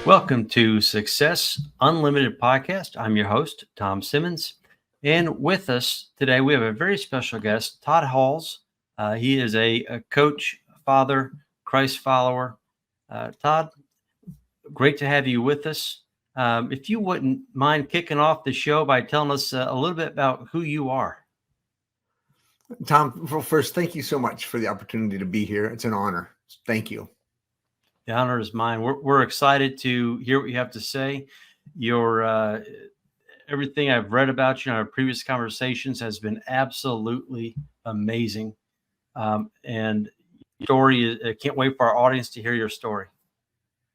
Welcome to Success Unlimited Podcast. I'm your host, Tom Simmons. And with us today, we have a very special guest, Todd Halls. He is a coach, father, Christ follower. Todd, great to have you with us. If you wouldn't mind kicking off the show by telling us a little bit about who you are. Tom, well, first, thank you so much for the opportunity to be here. It's an honor. Thank you. The honor is mine. We're excited to hear what you have to say. Your everything I've read about you in our previous conversations has been absolutely amazing. And your story, I can't wait for our audience to hear your story.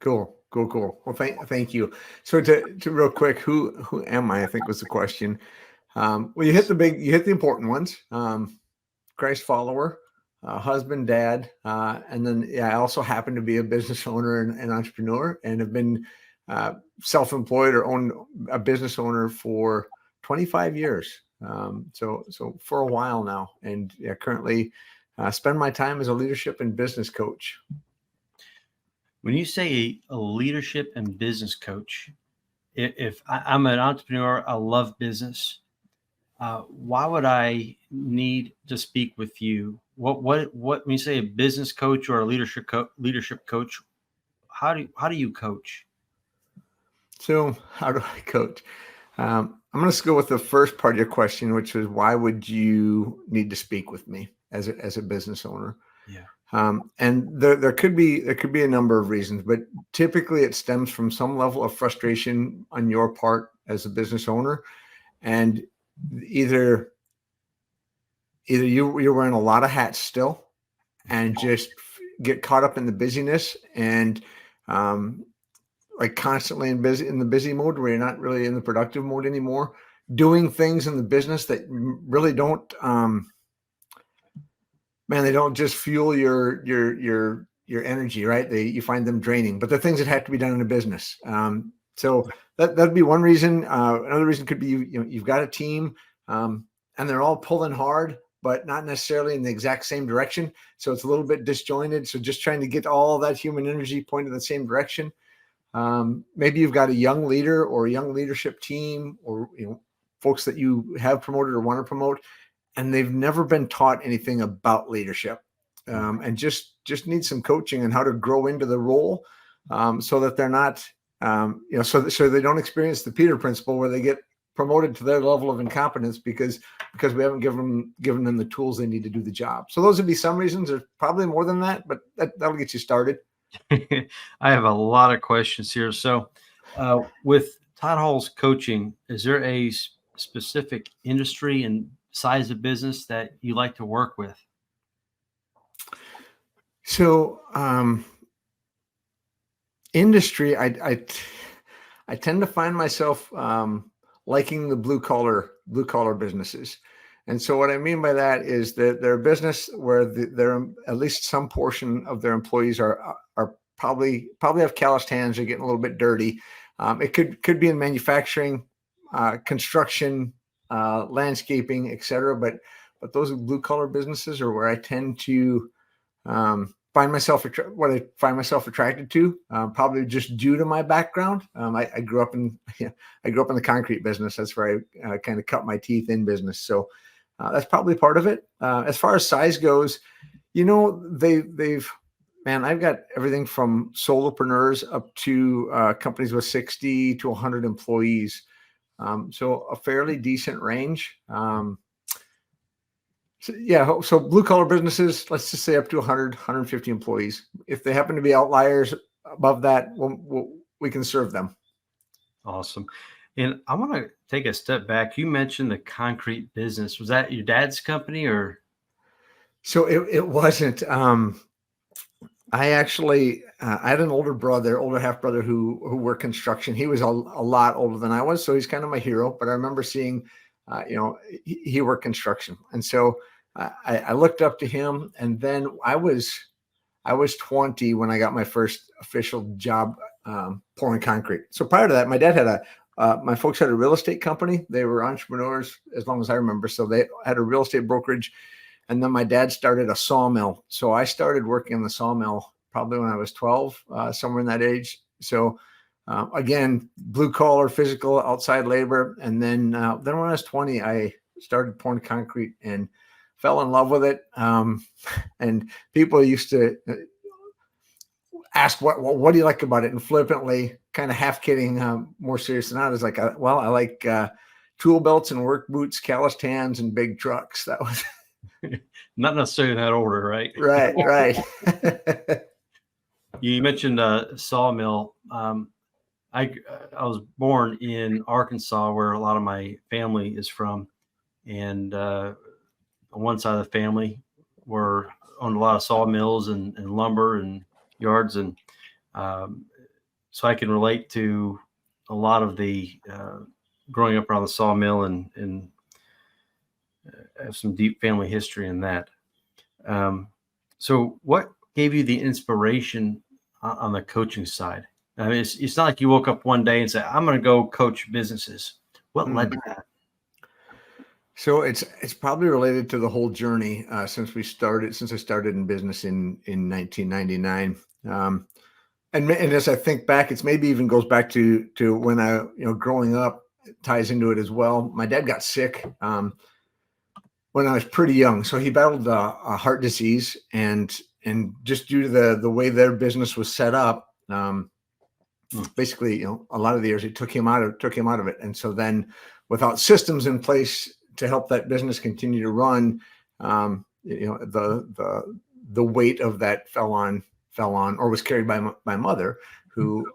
Cool. Well, thank you. So to real quick, who am I? I think was the question. Well, you hit the important ones. Christ follower, husband, dad, and then I also happen to be a business owner and entrepreneur, and have been self-employed or owned a business owner for 25 years. So for a while now, and currently spend my time as a leadership and business coach. When you say a leadership and business coach, if I'm an entrepreneur, I love business. Why would I need to speak with you? What when you say a business coach or a leadership coach, how do you coach? So how do I coach? I'm going to go with the first part of your question, which was why would you need to speak with me as a business owner? Yeah. And there could be a number of reasons, but typically it stems from some level of frustration on your part as a business owner, and either you're wearing a lot of hats still and just get caught up in the busyness and like constantly in the busy mode where you're not really in the productive mode anymore, doing things in the business that really don't they don't just fuel your energy, right? You find them draining, but they're things that have to be done in a business. So that'd be one reason. Another reason could be you've got a team, and they're all pulling hard, but not necessarily in the exact same direction. So it's a little bit disjointed. So just trying to get all that human energy pointed in the same direction. Maybe you've got a young leader or a young leadership team, or folks that you have promoted or want to promote, and they've never been taught anything about leadership, and just need some coaching on how to grow into the role, so that they're not, so they don't experience the Peter principle where they get promoted to their level of incompetence because we haven't given them the tools they need to do the job. So those would be some reasons. There's probably more than that, but that'll get you started. I have a lot of questions here. So with Todd Hall's coaching, is there a specific industry and size of business that you like to work with? So industry, I tend to find myself liking the blue collar businesses. And so what I mean by that is that they're a business where they're at least some portion of their employees are probably have calloused hands, are getting a little bit dirty. It could be in manufacturing, construction, landscaping, etc. But those blue collar businesses are where I tend to find myself attracted to, probably just due to my background. I grew up in the concrete business. That's where I kind of cut my teeth in business. So that's probably part of it. As far as size goes, I've got everything from solopreneurs up to companies with 60 to 100 employees. So a fairly decent range. So blue collar businesses, let's just say up to 100, 150 employees. If they happen to be outliers above that, we can serve them. Awesome. And I want to take a step back. You mentioned the concrete business. Was that your dad's company or? So it wasn't. I actually, I had an older half brother who worked construction. He was a lot older than I was, so he's kind of my hero. But I remember seeing, he worked construction, and so I looked up to him. And then I was 20 when I got my first official job pouring concrete. So prior to that, my dad had my folks had a real estate company. They were entrepreneurs as long as I remember. So they had a real estate brokerage. And then my dad started a sawmill. So I started working in the sawmill probably when I was 12, somewhere in that age. So again, blue collar, physical, outside labor. And then when I was 20, I started pouring concrete and fell in love with it. And people used to ask, what do you like about it? And flippantly, kind of half kidding, more serious than that, is like, I like tool belts and work boots, calloused hands, and big trucks. That was not necessarily in that order, right? right. You mentioned sawmill. I was born in Arkansas, where a lot of my family is from, and on one side of the family were owned a lot of sawmills and lumber and yards, and so I can relate to a lot of the growing up around the sawmill and have some deep family history in that. So what gave you the inspiration on the coaching side? I mean, it's not like you woke up one day and said, I'm going to go coach businesses. What led to that? So it's probably related to the whole journey since I started in business in 1999. And as I think back, it's maybe even goes back to when I, growing up, ties into it as well. My dad got sick when I was pretty young. So he battled a heart disease, and just due to the way their business was set up, basically, a lot of the years it took him out of it. And so then, without systems in place to help that business continue to run, the weight of that fell on or was carried by my mother, who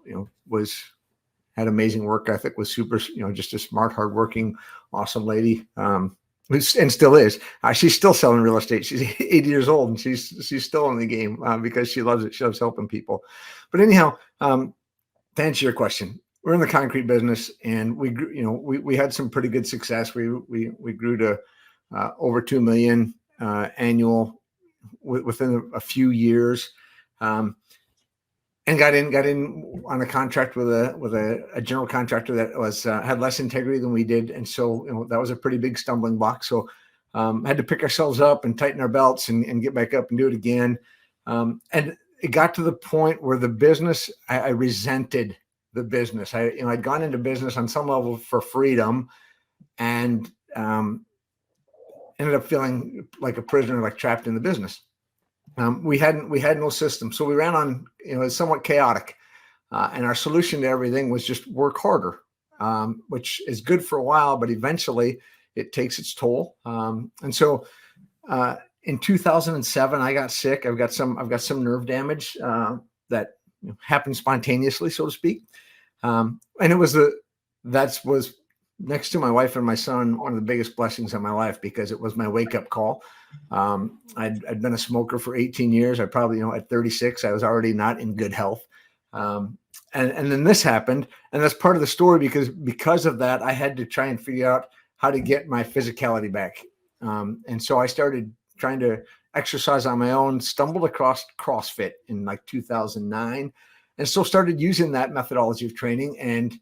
had amazing work ethic, was super, just a smart, hardworking, awesome lady, and still is. She's still selling real estate. She's 80 years old, and she's still in the game because she loves it. She loves helping people. But anyhow, to answer your question, we're in the concrete business, and we grew, we had some pretty good success. We grew to over 2 million annual within a few years, and got in on a contract with a general contractor that was had less integrity than we did, and so that was a pretty big stumbling block. So had to pick ourselves up and tighten our belts and get back up and do it again. And it got to the point where the business, I resented the business. I'd gone into business on some level for freedom, and ended up feeling like a prisoner, like trapped in the business. We had no system, so we ran on, it's somewhat chaotic, and our solution to everything was just work harder, which is good for a while, but eventually it takes its toll. And so in 2007, I got sick. I've got some nerve damage that happened spontaneously, so to speak. And it was was next to my wife and my son, one of the biggest blessings of my life, because it was my wake-up call. I'd been a smoker for 18 years. I probably, at 36, I was already not in good health. And then this happened, and that's part of the story, because of that, I had to try and figure out how to get my physicality back. And so I started trying to exercise on my own, stumbled across CrossFit in like 2009, and so started using that methodology of training. And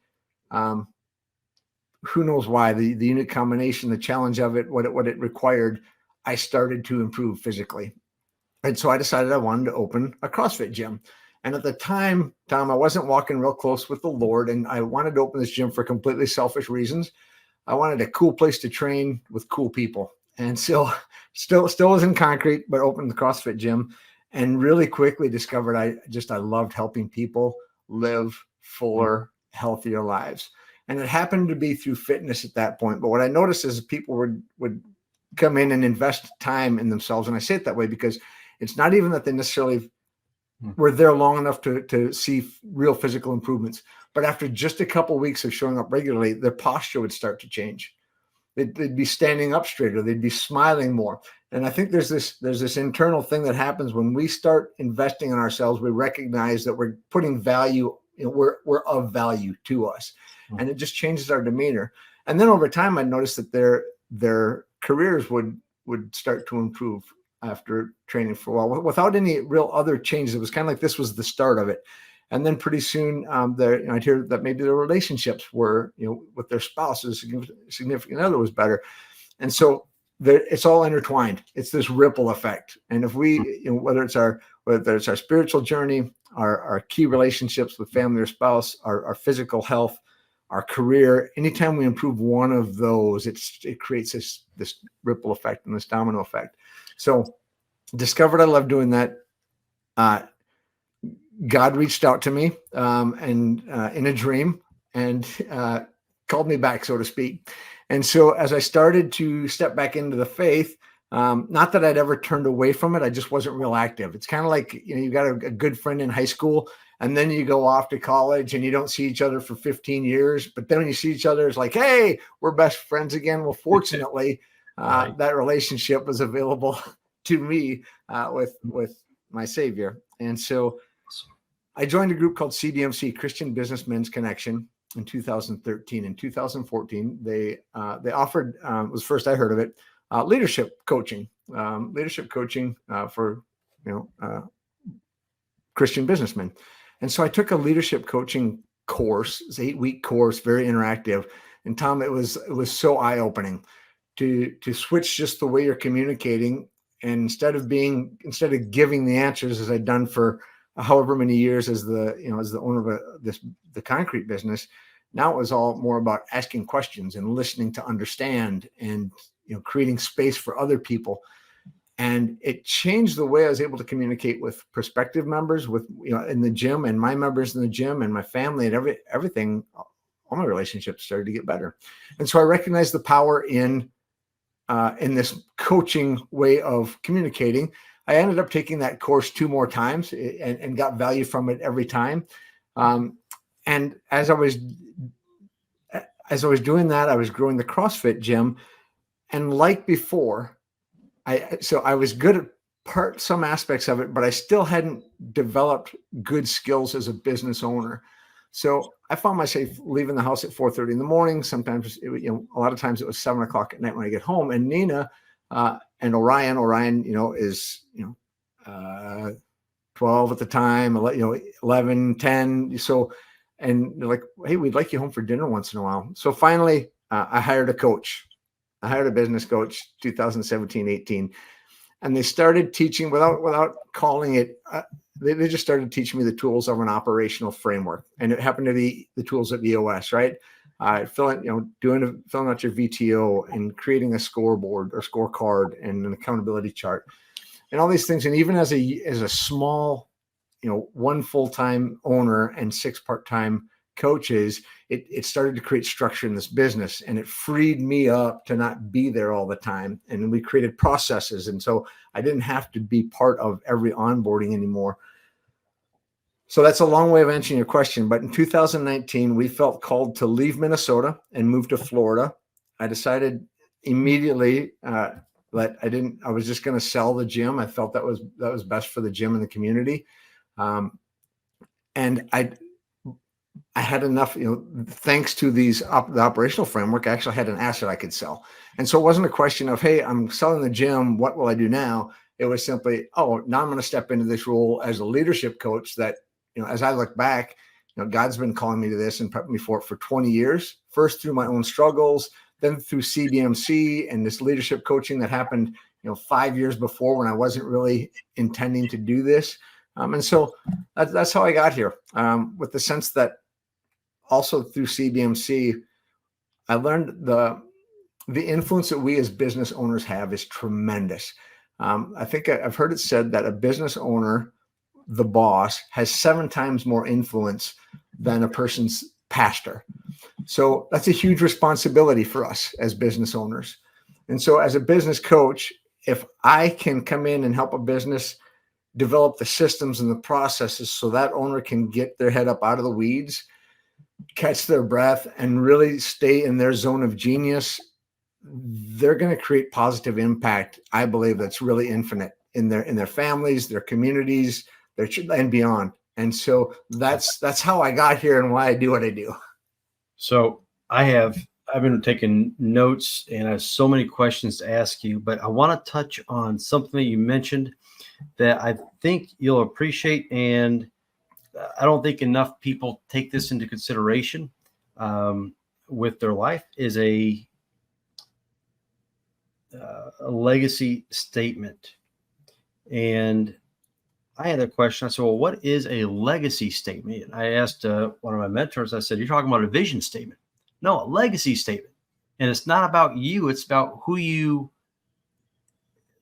who knows why, the unit combination, the challenge of it, what it required, I started to improve physically. And so I decided I wanted to open a CrossFit gym. And at the time, Tom, I wasn't walking real close with the Lord, and I wanted to open this gym for completely selfish reasons. I wanted a cool place to train with cool people. And so still was in concrete, but opened the CrossFit gym, and really quickly discovered I loved helping people live fuller, healthier lives. And it happened to be through fitness at that point. But what I noticed is people would come in and invest time in themselves. And I say it that way because it's not even that they necessarily were there long enough to see real physical improvements. But after just a couple of weeks of showing up regularly, their posture would start to change. They'd be standing up straighter. They'd be smiling more. And I think there's this internal thing that happens when we start investing in ourselves. We recognize that we're putting value, we're of value to us, and it just changes our demeanor. And then over time, I noticed that their careers would start to improve after training for a while, without any real other changes. It was kind of like this was the start of it. And then pretty soon, I'd hear that maybe their relationships were, with their spouses, significant other, was better. And so it's all intertwined. It's this ripple effect. And if we, whether it's our spiritual journey, our key relationships with family or spouse, our physical health, our career. Anytime we improve one of those, it creates this ripple effect and this domino effect. So discovered I love doing that. God reached out to me and in a dream and called me back, so to speak. And so as I started to step back into the faith, not that I'd ever turned away from it, I just wasn't real active. It's kind of like, you got a good friend in high school, and then you go off to college and you don't see each other for 15 years. But then when you see each other, it's like, hey, we're best friends again. Well, fortunately, Right. that relationship was available to me with my Savior. And so I joined a group called CBMC, Christian Businessmen's Connection, in 2013. In 2014, they offered, was the first I heard of it, leadership coaching for Christian businessmen. And so I took a leadership coaching course. It's an 8-week course, very interactive. And Tom, it was so eye-opening to switch just the way you're communicating. And instead of giving the answers, as I'd done for however many years as the owner of the concrete business, now it was all more about asking questions and listening to understand and creating space for other people. And it changed the way I was able to communicate with prospective members, with in the gym, and my members in the gym, and my family, and everything. All my relationships started to get better. And so I recognized the power in this coaching way of communicating. I ended up taking that course 2 more times and got value from it every time. And as I was doing that, I was growing the CrossFit gym. And like before, I was good at some aspects of it, but I still hadn't developed good skills as a business owner. So I found myself leaving the house at 4:30 in the morning. Sometimes, a lot of times it was 7 o'clock at night when I get home. And Nina and Orion, is 12 at the time, 11, 10. So, and they're like, hey, we'd like you home for dinner once in a while. So finally, I hired a coach. I hired a business coach, 2017, 18. And they started teaching without calling it. They just started teaching me the tools of an operational framework, and it happened to be the tools of EOS, right? Filling out your VTO and creating a scoreboard or scorecard and an accountability chart, and all these things. And even as a small, 1 full-time owner and 6 part-time coaches, it started to create structure in this business, and it freed me up to not be there all the time. And we created processes. And so I didn't have to be part of every onboarding anymore. So that's a long way of answering your question. But in 2019, we felt called to leave Minnesota and move to Florida. I decided immediately that I was just going to sell the gym. I felt that was best for the gym and the community. And I had enough, thanks to the operational framework, I actually had an asset I could sell. And so it wasn't a question of, hey, I'm selling the gym, what will I do now? It was simply, now I'm going to step into this role as a leadership coach that, as I look back, God's been calling me to this and prepping me for it for 20 years, first through my own struggles, then through CBMC and this leadership coaching that happened, 5 years before when I wasn't really intending to do this. And so that's how I got here, with the sense that also through CBMC, I learned the influence that we as business owners have is tremendous. I think I've heard it said that a business owner, the boss, has 7 times more influence than a person's pastor. So that's a huge responsibility for us as business owners. And so as a business coach, if I can come in and help a business develop the systems and the processes so that owner can get their head up out of the weeds, catch their breath, and really stay in their zone of genius, they're going to create positive impact. I believe that's really infinite in their families, their communities, and beyond. And so that's how I got here and why I do what I do. So I've been taking notes and I have so many questions to ask you, but I want to touch on something that you mentioned that I think you'll appreciate, and I don't think enough people take this into consideration with their life, is a legacy statement. And I had a question. I said, well, what is a legacy statement? I asked one of my mentors, I said, you're talking about a vision statement. No, a legacy statement. And it's not about you, it's about who you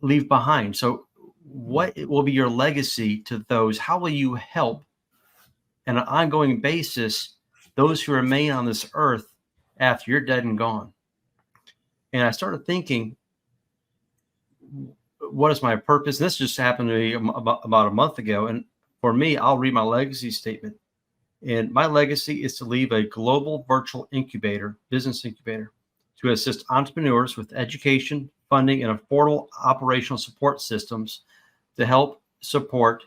leave behind. So, what will be your legacy to those? How will you help on an ongoing basis those who remain on this earth after you're dead and gone? And I started thinking, what is my purpose? And this just happened to me about a month ago. And for me, I'll read my legacy statement. And my legacy is to leave a global virtual incubator, business incubator, to assist entrepreneurs with education, funding, and affordable operational support systems to help support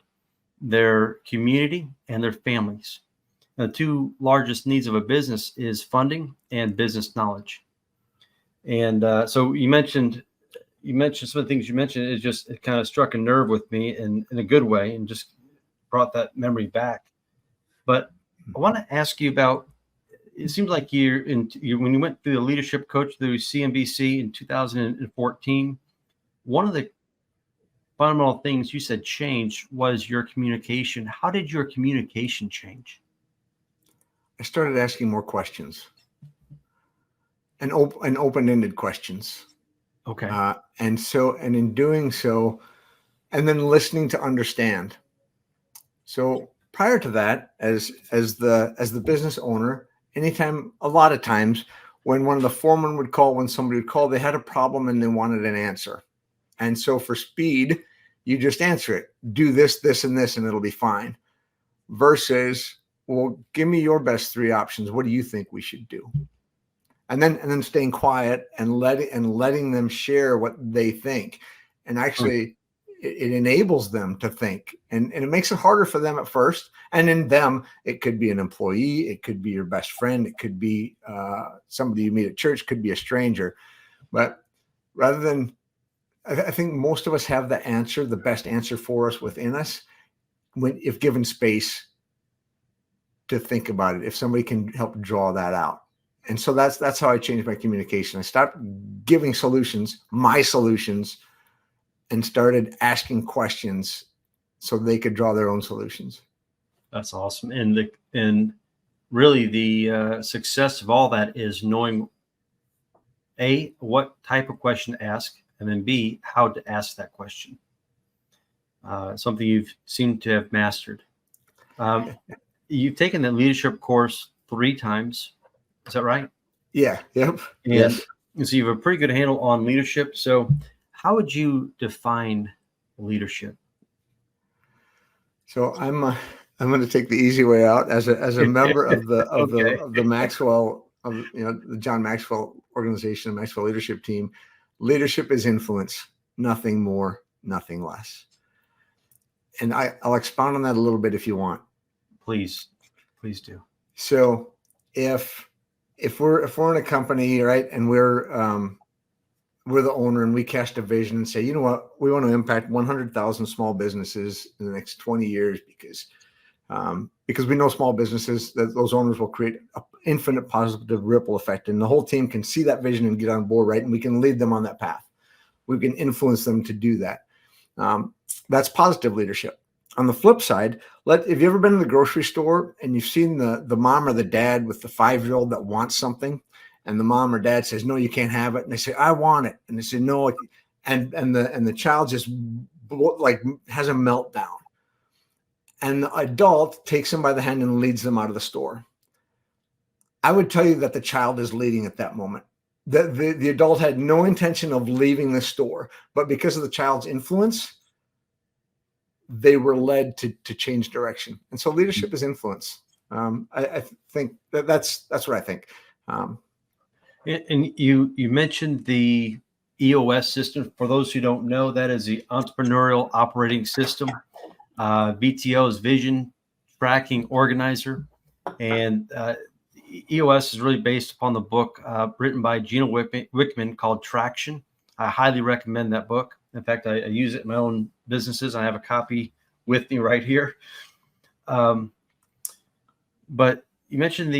their community and their families. And the two largest needs of a business is funding and business knowledge. And so you mentioned some of the things you mentioned. It kind of struck a nerve with me in a good way, and just brought that memory back. But I want to ask you about. It seems like when you went through the leadership coach through CNBC in 2014, one of the fundamental things you said changed was your communication. How did your communication change? I started asking more questions, and open-ended questions. Okay. And in doing so, and then listening to understand. So prior to that, as the business owner, a lot of times when one of the foremen would call, when somebody would call, they had a problem and they wanted an answer. And so for speed, you just answer it. Do this, this, and this, and it'll be fine. Versus, well, give me your best three options. What do you think we should do? And then staying quiet and letting them share what they think. And actually it enables them to think, and it makes it harder for them at first. And in them, it could be an employee, it could be your best friend, it could be somebody you meet at church, could be a stranger. But rather than, I think most of us have the best answer for us within us, if given space to think about it, if somebody can help draw that out. And so that's how I changed my communication. I stopped giving my solutions, and started asking questions so they could draw their own solutions. That's awesome. And really the success of all that is knowing A, what type of question to ask, and then B, how to ask that question. Something you've seemed to have mastered. You've taken the leadership course 3 times. Is that right? Yeah. Yep. And yes. So you have a pretty good handle on leadership. So how would you define leadership? So I'm going to take the easy way out as a member of the Maxwell, the John Maxwell organization, Maxwell leadership team. Leadership is influence, nothing more, nothing less. And I'll expound on that a little bit if you want. Please do. So if we're in a company, right, and we're the owner, and we cast a vision and say, you know what, we want to impact 100,000 small businesses in the next 20 years because we know small businesses, that those owners will create an infinite positive ripple effect, and the whole team can see that vision and get on board, right? And we can lead them on that path. We can influence them to do that. That's positive leadership. On the flip side, if you ever been in the grocery store and you've seen the mom or the dad with the 5-year-old that wants something, and the mom or dad says, no, you can't have it. And they say, I want it. And they say, no. And the child just has a meltdown. And the adult takes them by the hand and leads them out of the store. I would tell you that the child is leading at that moment. The adult had no intention of leaving the store, but because of the child's influence, they were led to change direction. And so leadership is influence. I think that's what I think. And you mentioned the EOS system. For those who don't know, that is the Entrepreneurial Operating System. VTO is Vision Tracking Organizer. And EOS is really based upon the book written by Gino Wickman called Traction. I highly recommend that book. In fact, I use it in my own businesses. I have a copy with me right here. But you mentioned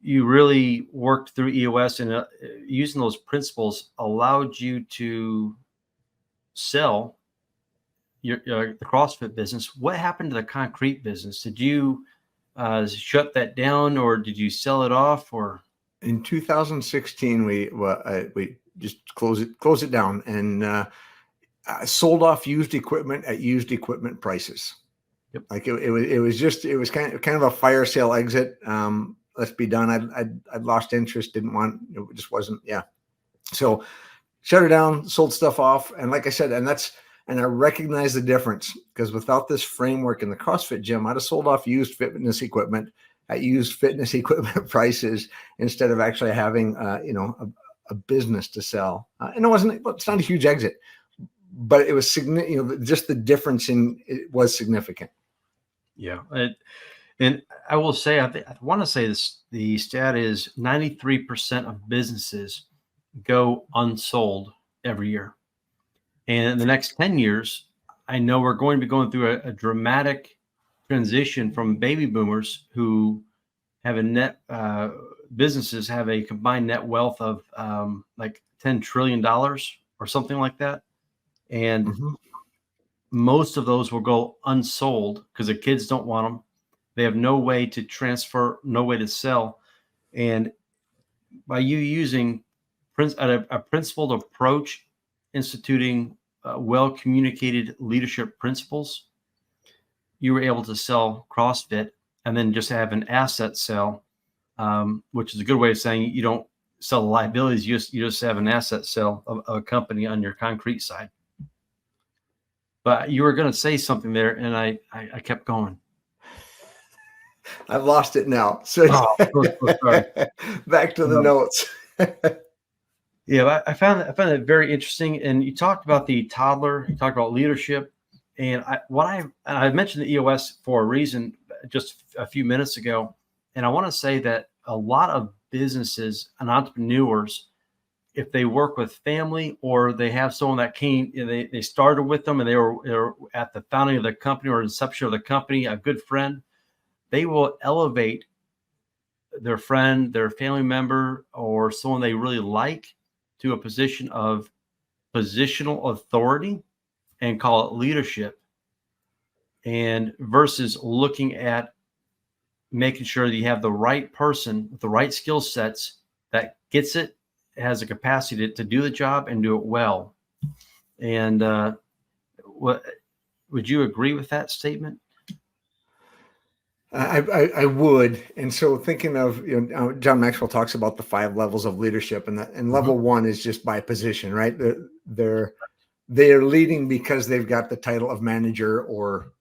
you really worked through EOS, and using those principles allowed you to sell the CrossFit business. What happened to the concrete business? Did you shut that down, or did you sell it off? Or In 2016, we just closed it down, and sold off used equipment at used equipment prices. Yep. Like it was kind of a fire sale exit. Let's be done. I'd lost interest. Didn't want. It just wasn't. Yeah. So shut it down. Sold stuff off. And like I said, and I recognize the difference, because without this framework in the CrossFit gym, I'd have sold off used fitness equipment at used fitness equipment prices instead of actually having a business to sell. And it's not a huge exit, but it was significant. Just the difference in it was significant. yeah, and I will say, I want to say this: the stat is 93% of businesses go unsold every year, and in the next 10 years, I know we're going to be going through a dramatic transition from baby boomers who have a net businesses have a combined net wealth of like $10 trillion or something like that. And Mm-hmm. most of those will go unsold because the kids don't want them. They have no way to transfer, no way to sell. And by you using a principled approach, instituting well communicated leadership principles, you were able to sell CrossFit and then just have an asset sell, which is a good way of saying you don't sell the liabilities. You just have an asset sell of a company on your concrete side. But you were going to say something there, and I kept going. I've lost it now. So So sorry. Back to the notes. Yeah, I found that very interesting. And you talked about the toddler. You talked about leadership, and I mentioned the EOS for a reason just a few minutes ago, and I want to say that a lot of businesses and entrepreneurs, if they work with family or they have someone that came, they started with them and they were at the founding of the company or inception of the company, a good friend, they will elevate their friend, their family member, or someone they really like to a position of positional authority and call it leadership. And versus looking at making sure that you have the right person with the right skill sets that gets it, has the capacity to do the job and do it well. And what would you agree with that statement? I would. And so thinking of, John Maxwell talks about the 5 levels of leadership, and level 1 is just by position, right? They're leading because they've got the title of manager or,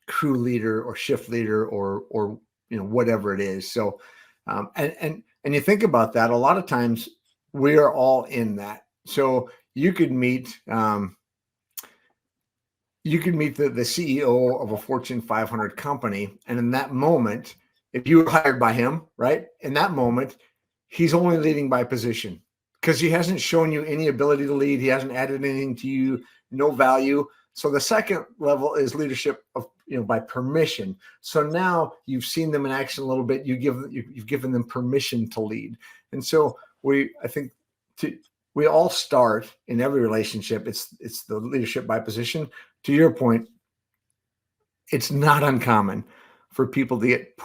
crew leader or shift leader or whatever it is. So, and you think about that, a lot of times we are all in that. So you could meet, the CEO of a Fortune 500 company. And in that moment, if you were hired by him, right, in that moment, he's only leading by position because he hasn't shown you any ability to lead. He hasn't added anything to you, no value. So the second level is leadership of, by permission. So now you've seen them in action a little bit. You've given them permission to lead. And so we all start in every relationship. It's the leadership by position. To your point, it's not uncommon for people to get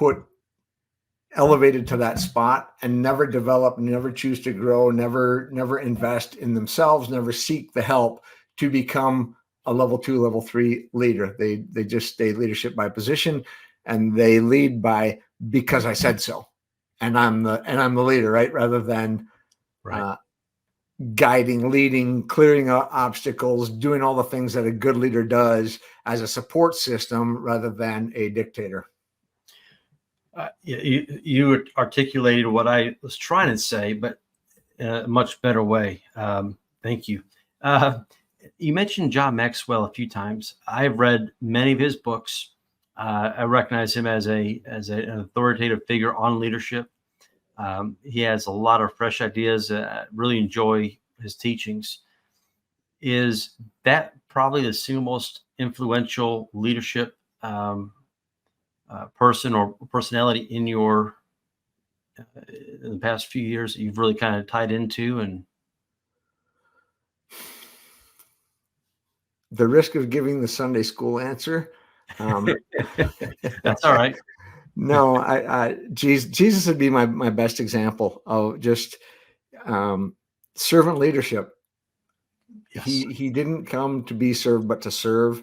elevated to that spot and never develop, never choose to grow, never invest in themselves, never seek the help to become a level 2, level 3 leader. They just stay leadership by position, and they lead by because I said so, and I'm the leader, right? Rather than Right. Guiding, leading, clearing up obstacles, doing all the things that a good leader does as a support system rather than a dictator. You articulated what I was trying to say, but in a much better way. Thank you. You mentioned John Maxwell a few times. I've read many of his books. I recognize him as an authoritative figure on leadership. He has a lot of fresh ideas. Really enjoy his teachings. Is that probably the single most influential leadership person or personality in your in the past few years that you've really kind of tied into? And the risk of giving the Sunday school answer. That's all right. No, Jesus would be my best example of just servant leadership. Yes. He didn't come to be served, but to serve.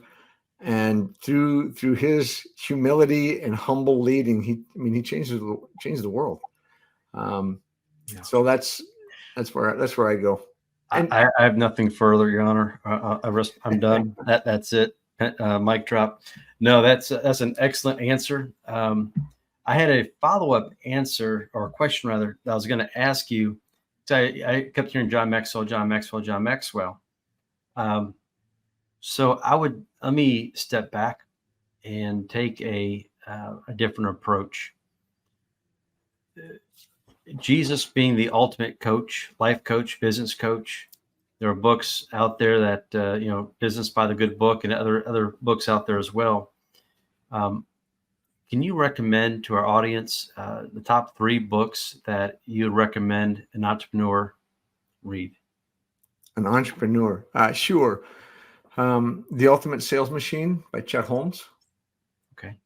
And through his humility and humble leading, he changed the world. So that's where I go. And I have nothing further, Your Honor. I'm done. That's it. Mic drop. No, that's an excellent answer. I had a follow-up answer or question rather that I was going to ask you. So I kept hearing John Maxwell. So let me step back and take a different approach. Jesus being the ultimate coach, life coach, business coach. There are books out there that Business by the Good Book and other books out there as well. Can you recommend to our audience the top 3 books that you would recommend an entrepreneur read? An entrepreneur, sure. The Ultimate Sales Machine by Chet Holmes. Okay.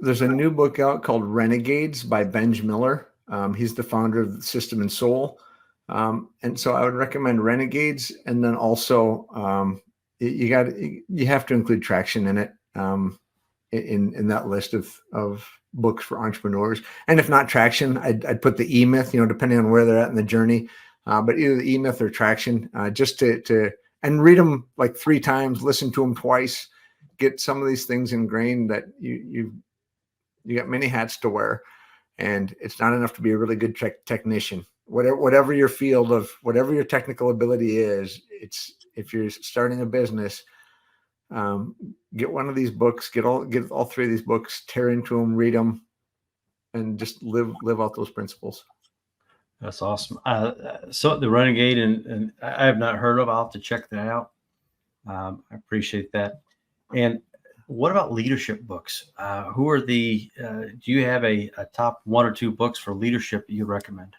There's a new book out called Renegades by Benj Miller. He's the founder of System and Soul. And so I would recommend Renegades. And then also you have to include Traction in it, in that list of books for entrepreneurs. And if not Traction, I'd put the E-Myth, depending on where they're at in the journey. But either the E-Myth or Traction, just to and read them like 3 times, listen to them twice, get some of these things ingrained that you got many hats to wear, and it's not enough to be a really good technician. Whatever your field of, whatever your technical ability is, if you're starting a business, get one of these books, get all 3 of these books, tear into them, read them, and just live out those principles. That's awesome. So the Renegade, and I have not heard of. I'll have to check that out. I appreciate that. And what about leadership books? Who are do you have a top 1 or 2 books for leadership that you recommend?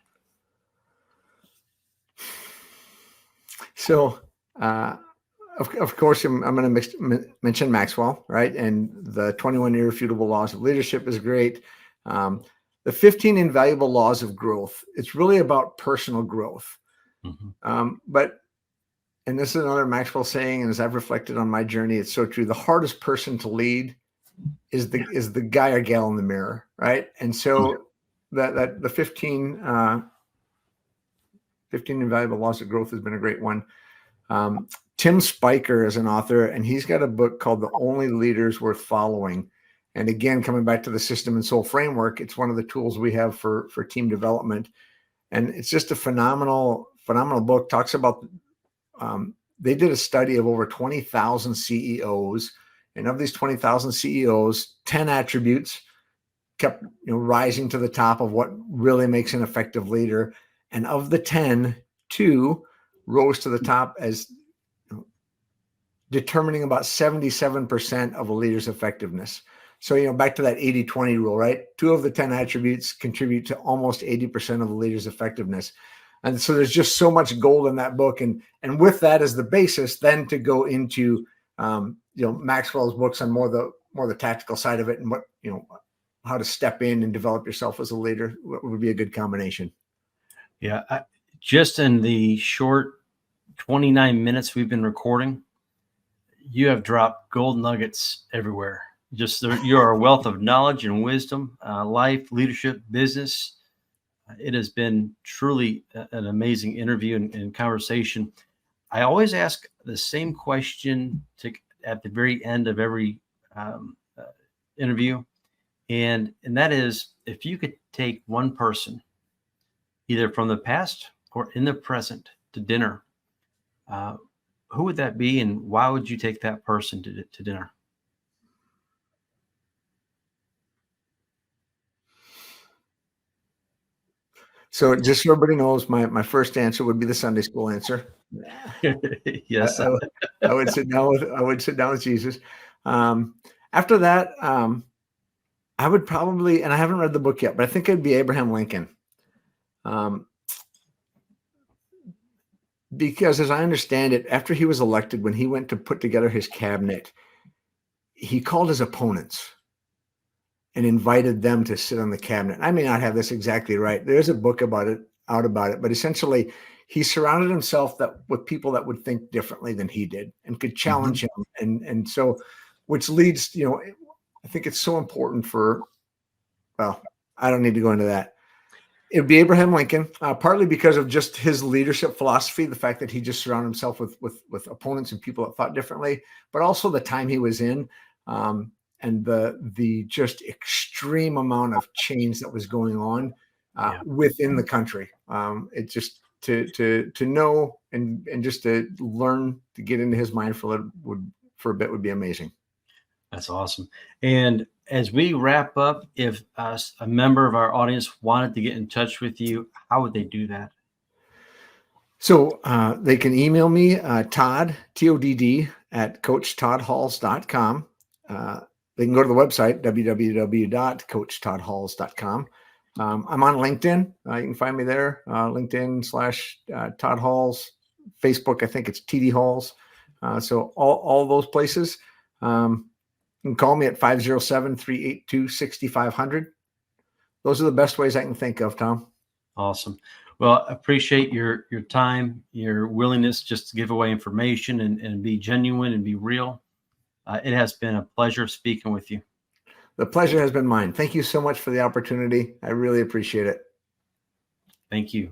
So, of course, I'm going to mention Maxwell, right? And the 21 Irrefutable Laws of Leadership is great. The 15 Invaluable Laws of Growth. It's really about personal growth. Mm-hmm. And this is another Maxwell saying, and as I've reflected on my journey, it's so true. The hardest person to lead is the guy or gal in the mirror, right? And so that the 15 Invaluable Laws of Growth has been a great one. Tim Spiker is an author, and he's got a book called The Only Leaders Worth Following. And again, coming back to the System and Soul framework, it's one of the tools we have for team development. And it's just a phenomenal book. Talks about, they did a study of over 20,000 CEOs. And of these 20,000 CEOs, 10 attributes kept rising to the top of what really makes an effective leader. And of the 10, 2 rose to the top as determining about 77% of a leader's effectiveness. So, back to that 80-20 rule, right? 2 of the 10 attributes contribute to almost 80% of the leader's effectiveness. And so there's just so much gold in that book. And with that as the basis, then to go into, Maxwell's books on more the tactical side of it, and what, how to step in and develop yourself as a leader would be a good combination. Yeah. Just in the short 29 minutes we've been recording, you have dropped gold nuggets everywhere. You're a wealth of knowledge and wisdom, life, leadership, business. It has been truly an amazing interview and conversation. I always ask the same question at the very end of every interview. And that is, if you could take one person, either from the past or in the present, to dinner, who would that be, and why would you take that person to dinner? So just so everybody knows, my first answer would be the Sunday school answer. Yes, I would sit down with Jesus. After that, I would probably, and I haven't read the book yet, but I think it'd be Abraham Lincoln. Because as I understand it, after he was elected, when he went to put together his cabinet, he called his opponents and invited them to sit on the cabinet. I may not have this exactly right. There's a book about it, but essentially he surrounded himself with people that would think differently than he did and could challenge him. And so, which leads, I think it's so important well, I don't need to go into that. It would be Abraham Lincoln, partly because of just his leadership philosophy, the fact that he just surrounded himself with opponents and people that thought differently, but also the time he was in, and the just extreme amount of change that was going on within the country. It just to know and just to learn to get into his mind for a bit would be amazing. That's awesome. And as we wrap up, if a member of our audience wanted to get in touch with you, how would they do that? So they can email me, Todd, Todd, at coachtoddhalls.com. They can go to the website, www.coachtoddhalls.com. I'm on LinkedIn. You can find me there, LinkedIn / Todd Halls. Facebook, I think it's TD Halls. So all those places. You can call me at 507-382-6500. Those are the best ways I can think of, Tom. Awesome. Well, appreciate your time, your willingness just to give away information and be genuine and be real. It has been a pleasure speaking with you. The pleasure has been mine. Thank you so much for the opportunity. I really appreciate it. Thank you.